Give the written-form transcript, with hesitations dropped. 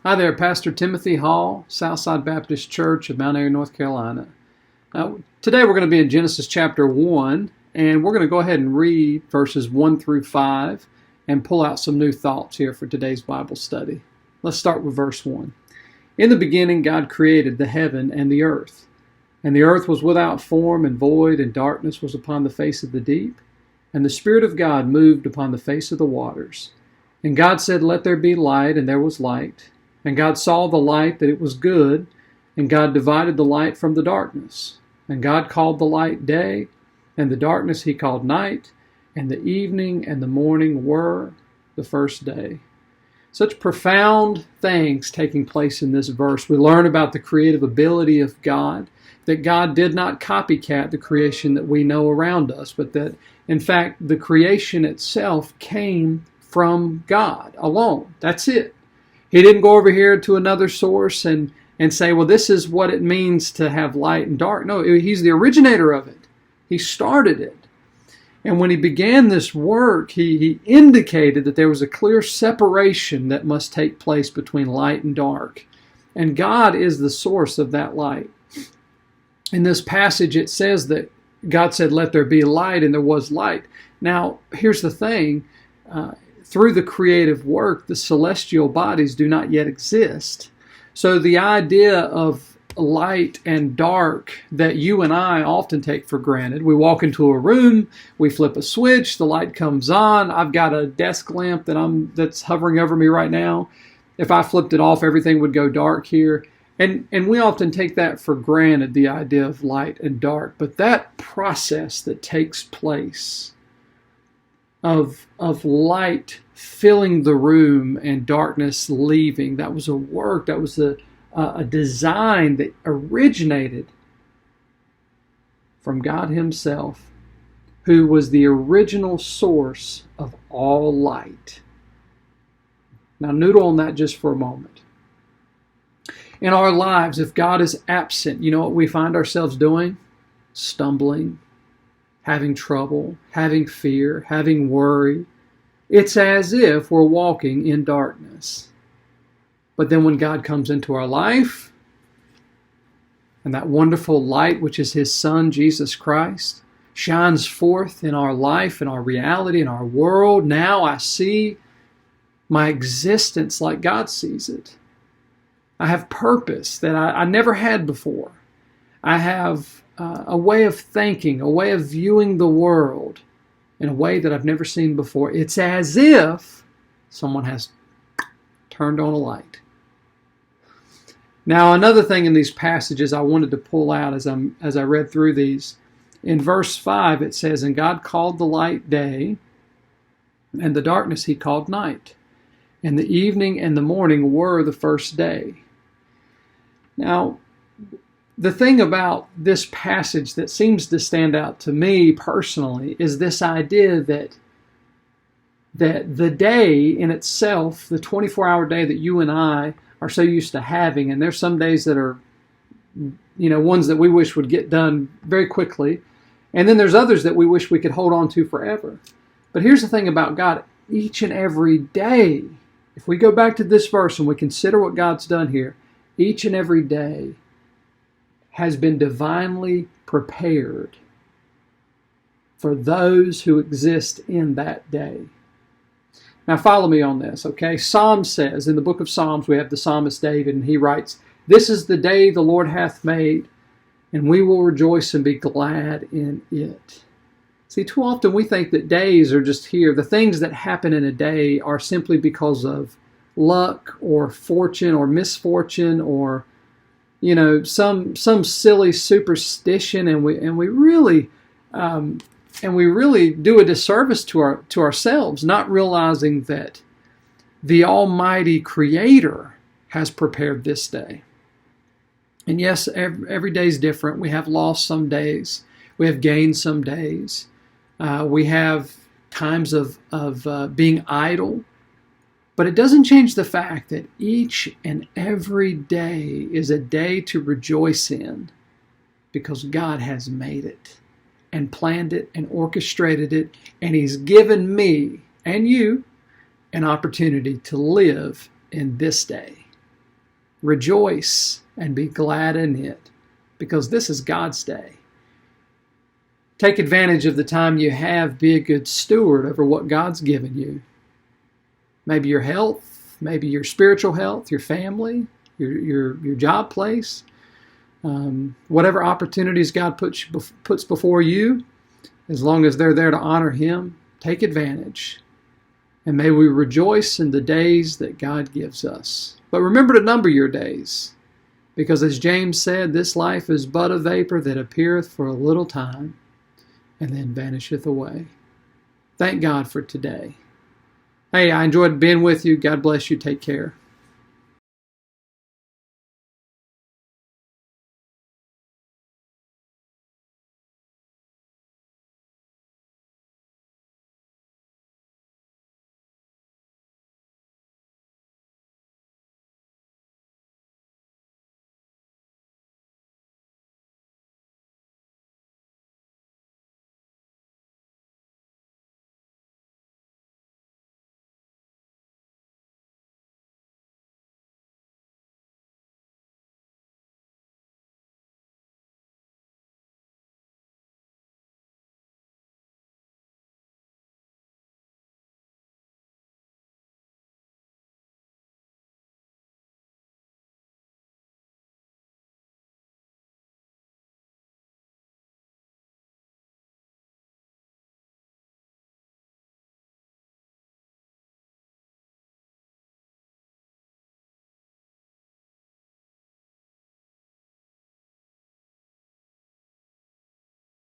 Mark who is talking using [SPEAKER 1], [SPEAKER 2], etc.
[SPEAKER 1] Hi there, Pastor Timothy Hall, Southside Baptist Church of Mount Airy, North Carolina. Today we're going to be in Genesis chapter 1, and we're going to go ahead and read verses 1 through 5 and pull out some new thoughts here for today's Bible study. Let's start with verse 1. In the beginning God created the heaven and the earth. And the earth was without form and void, and darkness was upon the face of the deep. And the Spirit of God moved upon the face of the waters. And God said, "Let there be light," and there was light. And God saw the light that it was good, and God divided the light from the darkness. And God called the light day, and the darkness he called night, and the evening and the morning were the first day. Such profound things taking place in this verse. We learn about the creative ability of God, that God did not copycat the creation that we know around us, but that, in fact, the creation itself came from God alone. That's it. He didn't go over here to another source and say, well, this is what it means to have light and dark. No, he's the originator of it. He started it. And when he began this work, he indicated that there was a clear separation that must take place between light and dark. And God is the source of that light. In this passage, it says that God said, "Let there be light," and there was light. Now, here's the thing. Through the creative work, the celestial bodies do not yet exist. So the idea of light and dark that you and I often take for granted. We walk into a room, we flip a switch, the light comes on. I've got a desk lamp that's hovering over me right now. If I flipped it off, everything would go dark here. And we often take that for granted, the idea of light and dark. But that process that takes place of light filling the room and darkness leaving, that was a work, that was a design that originated from God himself, who was the original source of all light. Now noodle on that just for a moment. In our lives, if God is absent, you know what we find ourselves doing? Stumbling, having trouble, having fear, having worry. It's as if we're walking in darkness. But then when God comes into our life, and that wonderful light, which is his Son, Jesus Christ, shines forth in our life, in our reality, in our world, now I see my existence like God sees it. I have purpose that I never had before. I have a way of thinking, a way of viewing the world in a way that I've never seen before. It's as if someone has turned on a light. Now, another thing in these passages I wanted to pull out as I read through these. In verse 5, it says, "And God called the light day, and the darkness he called night. And the evening and the morning were the first day." Now, the thing about this passage that seems to stand out to me personally is this idea that the day in itself, the 24-hour day that you and I are so used to having, and there's some days that are, ones that we wish would get done very quickly, and then there's others that we wish we could hold on to forever. But here's the thing about God. Each and every day, if we go back to this verse and we consider what God's done here, each and every day has been divinely prepared for those who exist in that day. Now follow me on this, okay? Psalm says, in the book of Psalms, we have the psalmist David, and he writes, "This is the day the Lord hath made, and we will rejoice and be glad in it." See, too often we think that days are just here. The things that happen in a day are simply because of luck or fortune or misfortune or some silly superstition, and we really do a disservice to ourselves, not realizing that the Almighty Creator has prepared this day. And yes, every day is different. We have lost some days, we have gained some days, we have times of being idle. But it doesn't change the fact that each and every day is a day to rejoice in, because God has made it and planned it and orchestrated it, and he's given me and you an opportunity to live in this day. Rejoice and be glad in it, because this is God's day. Take advantage of the time you have. Be a good steward over what God's given you. Maybe your health, maybe your spiritual health, your family, your job place, whatever opportunities God puts before you, as long as they're there to honor Him, take advantage. And may we rejoice in the days that God gives us. But remember to number your days, because as James said, this life is but a vapor that appeareth for a little time, and then vanisheth away. Thank God for today. Hey, I enjoyed being with you. God bless you. Take care.